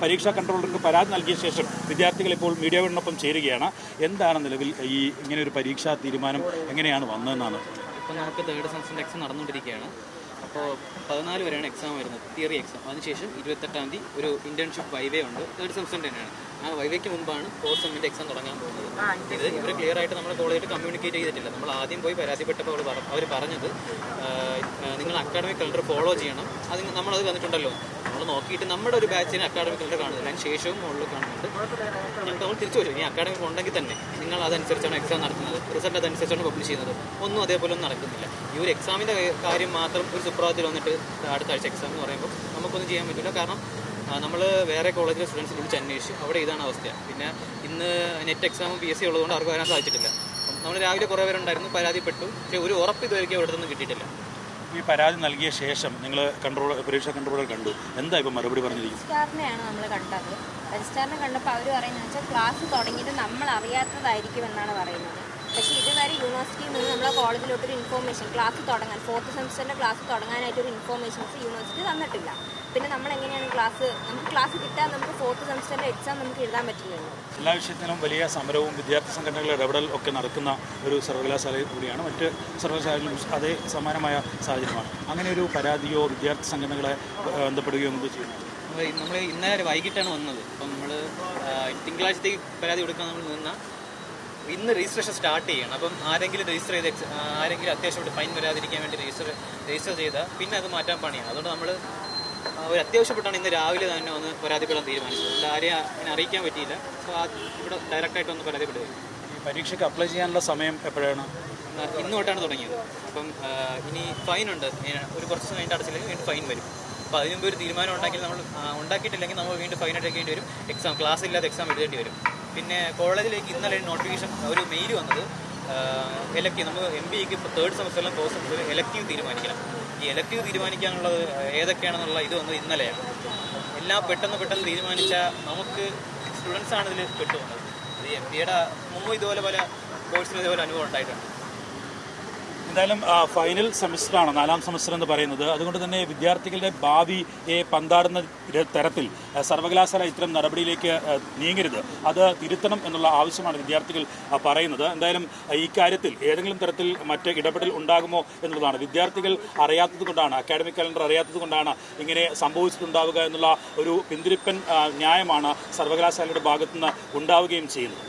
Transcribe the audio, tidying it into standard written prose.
പരീക്ഷാ കൺട്രോളർക്ക് പരാതി നൽകിയ ശേഷം വിദ്യാർത്ഥികൾ ഇപ്പോൾ മീഡിയ വണ്ണിനൊപ്പം ചേരുകയാണ്. എന്താണ് നിലവിൽ ഈ ഇങ്ങനെ ഒരു പരീക്ഷാ തീരുമാനം എങ്ങനെയാണ് വന്നതെന്നാണ്? ഇപ്പോൾ നമുക്ക് തേർഡ് സെമസ്റ്ററിൻ്റെ എക്സാം നടന്നുകൊണ്ടിരിക്കുകയാണ്. അപ്പോൾ 14 വരെയാണ് എക്സാം വരുന്നത്, തിയറി എക്സാം. അതിനുശേഷം 28-ാം തീയതി ഒരു ഇൻറ്റേൺഷിപ്പ് വൈവേ ഉണ്ട്, തേർഡ് സെമസ്റ്ററിൻ്റെ തന്നെയാണ്. ആ വൈവേക്ക് മുമ്പാണ് ഫോർത്ത് സെമ്മിൻ്റെ എക്സാം തുടങ്ങാൻ പോകുന്നത്. ഇത് ഇവർ ക്ലിയർ ആയിട്ട് നമ്മുടെ കോളേജായിട്ട് കമ്മ്യൂണിക്കേറ്റ് ചെയ്തിട്ടില്ല. നമ്മൾ ആദ്യം പോയി പരാതിപ്പെട്ടപ്പോൾ അവർ പറഞ്ഞത് നിങ്ങൾ അക്കാഡമിക് കലണ്ടർ ഫോളോ ചെയ്യണം, നമ്മളത് വന്നിട്ടുണ്ടല്ലോ, നമ്മൾ നോക്കിയിട്ട് നമ്മുടെ ഒരു ബാച്ചിന് അക്കാഡമിക് കലണ്ടർ കാണുന്നില്ല, അതിന് ശേഷവും മുകളിൽ കാണുന്നുണ്ട്. ഞങ്ങൾക്ക് നമ്മൾ തിരിച്ചു ചോദിച്ചു, ഇനി അക്കാഡമിക് ഉണ്ടെങ്കിൽ തന്നെ നിങ്ങൾ അതനുസരിച്ചാണ് എക്സാം നടത്തുന്നത്, റിസൾട്ട് അതനുസരിച്ചാണ് പബ്ലിഷ് ചെയ്യുന്നത്, ഒന്നും അതേപോലെ ഒന്നും നടക്കുന്നില്ല. ഈ ഒരു എക്സാമിൻ്റെ കാര്യം മാത്രം ഒരു സുപ്രഭാതത്തിൽ വന്നിട്ട് അടുത്ത ആഴ്ച എക്സാം എന്ന് പറയുമ്പോൾ നമുക്കൊന്നും ചെയ്യാൻ പറ്റില്ല. കാരണം നമ്മൾ വേറെ കോളേജിലെ സ്റ്റുഡൻസിനെ വിളിച്ച് അന്വേഷിച്ച് അവിടെ ഇതാണ് അവസ്ഥ. പിന്നെ ഇന്ന് നെറ്റ് എക്സാമും PSC ഉള്ളതുകൊണ്ട് ആർക്കും വരാൻ സാധിച്ചിട്ടില്ല. നമ്മൾ രാവിലെ കുറേ പേരുണ്ടായിരുന്നു, പരാതിപ്പെട്ടു, പക്ഷേ ഒരു ഉറപ്പ് ഇതുവരെയ്ക്കും അവിടെ നിന്ന് കിട്ടിയിട്ടില്ല. ഈ പരാതി നൽകിയ ശേഷം നിങ്ങൾ പരീക്ഷാ കൺട്രോളർ കണ്ടു, എന്താ ഇപ്പം മറുപടി പറഞ്ഞിരിക്കുന്നത്? രജിസ്ട്രാറിനെയാണ് നമ്മൾ കണ്ടത്. രജിസ്ട്രാറിനെ കണ്ടപ്പോൾ അവർ പറയുന്നത് വെച്ചാൽ ക്ലാസ് തുടങ്ങിയിട്ട് നമ്മൾ അറിയാത്തതായിരിക്കും എന്നാണ് പറയുന്നത്. പക്ഷേ ഇതുവരെ യൂണിവേഴ്സിറ്റിയിൽ നിന്ന് നമ്മളെ കോളേജിലോട്ടൊരു ഇൻഫോർമേഷൻ ക്ലാസ് തുടങ്ങാൻ, ഫോർത്ത് സെമസ്റ്ററിൻ്റെ ക്ലാസ് തുടങ്ങാനായിട്ടൊരു ഇൻഫോർമേഷൻസ് യൂണിവേഴ്സിറ്റി തന്നിട്ടില്ല. പിന്നെ നമ്മൾ എങ്ങനെയാണ് നമുക്ക് ക്ലാസ് കിട്ടാൻ നമുക്ക് ഫോർത്ത് സെമസ്റ്ററിൻ്റെ എക്സാം നമുക്ക് എഴുതാൻ പറ്റില്ലല്ലോ. എല്ലാ വിഷയത്തിനും വലിയ സമരവും വിദ്യാർത്ഥി സംഘടനകളുടെ ഇടപെടൽ ഒക്കെ നടക്കുന്ന ഒരു സർവകലാശാല കൂടിയാണ്. മറ്റ് സർവകലാശാലയിലും അതേ സമാനമായ സാഹചര്യമാണ്. അങ്ങനെ ഒരു പരാതിയോ വിദ്യാർത്ഥി സംഘടനകളെ ബന്ധപ്പെടുകയോ എന്ത് ചെയ്യുന്നത്? നമ്മൾ ഇന്നലെ വൈകിട്ടാണ് വന്നത്. അപ്പം നമ്മൾ തിങ്കളാഴ്ചത്തേക്ക് പരാതി കൊടുക്കാൻ നമ്മൾ നിന്നാൽ ഇന്ന് രജിസ്ട്രേഷൻ സ്റ്റാർട്ട് ചെയ്യണം. അപ്പം ആരെങ്കിലും രജിസ്റ്റർ ചെയ്ത് ആരെങ്കിലും അത്യാവശ്യമായിട്ട് ഫൈൻ വരാതിരിക്കാൻ വേണ്ടി രജിസ്റ്റർ ചെയ്താൽ പിന്നെ അത് മാറ്റാൻ പണിയാണ്. അതുകൊണ്ട് നമ്മൾ ഒരു അത്യാവശ്യപ്പെട്ടാണ് ഇന്ന് രാവിലെ തന്നെ ഒന്ന് പരാതിപ്പെടാൻ തീരുമാനിച്ചത്. അതുകൊണ്ട് ആരെയും അങ്ങനെ അറിയിക്കാൻ പറ്റിയില്ല. അപ്പോൾ ഇവിടെ ഡയറക്റ്റായിട്ട് ഒന്ന് പരാതിപ്പെടുക. ഈ പരീക്ഷയ്ക്ക് അപ്ലൈ ചെയ്യാനുള്ള സമയം എപ്പോഴാണ്? ഇന്ന് തൊട്ടാണ് തുടങ്ങിയത്. അപ്പം ഇനി ഫൈനുണ്ട്, ഒരു കുറച്ച് കഴിഞ്ഞിട്ട് അടച്ചില്ലെങ്കിൽ വീണ്ടും ഫൈൻ വരും. അപ്പോൾ അതിന് മുമ്പ് ഒരു തീരുമാനം ഉണ്ടെങ്കിൽ നമ്മൾ ഉണ്ടാക്കിയിട്ടില്ലെങ്കിൽ നമ്മൾ വീണ്ടും ഫൈൻ അടയ്ക്കേണ്ടി വരും. എക്സാം ക്ലാസ് ഇല്ലാതെ എക്സാം എഴുതേണ്ടി വരും. പിന്നെ കോളേജിലേക്ക് ഇന്നലെ നോട്ടിഫിക്കേഷൻ ഒരു മെയിൽ വന്നത്, എലക്റ്റീവ് നമ്മൾ MBAക്ക് തേർഡ് സെമസ്റ്ററിലും ഫോർത്ത് സെമസ്റ്ററിലും എലക്റ്റീവ് തീരുമാനിക്കണം. ഈ എലക്റ്റീവ് തീരുമാനിക്കാനുള്ളത് ഏതൊക്കെയാണെന്നുള്ള ഇത് വന്നത് ഇന്നലെയാണ്. എല്ലാം പെട്ടെന്ന് തീരുമാനിച്ചാൽ നമുക്ക് സ്റ്റുഡൻസാണ് ഇതിൽ പെട്ടുപോകുന്നത്. ഇത് MBAയുടെ മുമ്പ് ഇതുപോലെ പല കോഴ്സിനും ഇതുപോലെ അനുഭവം ഉണ്ടായിട്ടുണ്ട്. എന്തായാലും ഫൈനൽ സെമസ്റ്ററാണ്, 4ാം സെമസ്റ്റർ എന്ന് പറയുന്നത്. അതുകൊണ്ട് തന്നെ വിദ്യാർത്ഥികളുടെ ഭാവിയെ പന്താടുന്ന തരത്തിൽ സർവകലാശാല ഇത്തരം നടപടിയിലേക്ക് നീങ്ങരുത്, അത് തിരുത്തണം എന്നുള്ള ആവശ്യമാണ് വിദ്യാർത്ഥികൾ പറയുന്നത്. എന്തായാലും ഈ കാര്യത്തിൽ ഏതെങ്കിലും തരത്തിൽ മറ്റ് ഇടപെടൽ ഉണ്ടാകുമോ എന്നുള്ളതാണ്. വിദ്യാർത്ഥികൾ അറിയാത്തത് കൊണ്ടാണ്, അക്കാഡമിക് കലണ്ടർ അറിയാത്തത് കൊണ്ടാണ് ഇങ്ങനെ സംഭവിച്ചിട്ടുണ്ടാവുക എന്നുള്ള ഒരു പിന്തിരിപ്പൻ ന്യായമാണ് സർവകലാശാലയുടെ ഭാഗത്തുനിന്ന് ഉണ്ടാവുകയും ചെയ്യുന്നത്.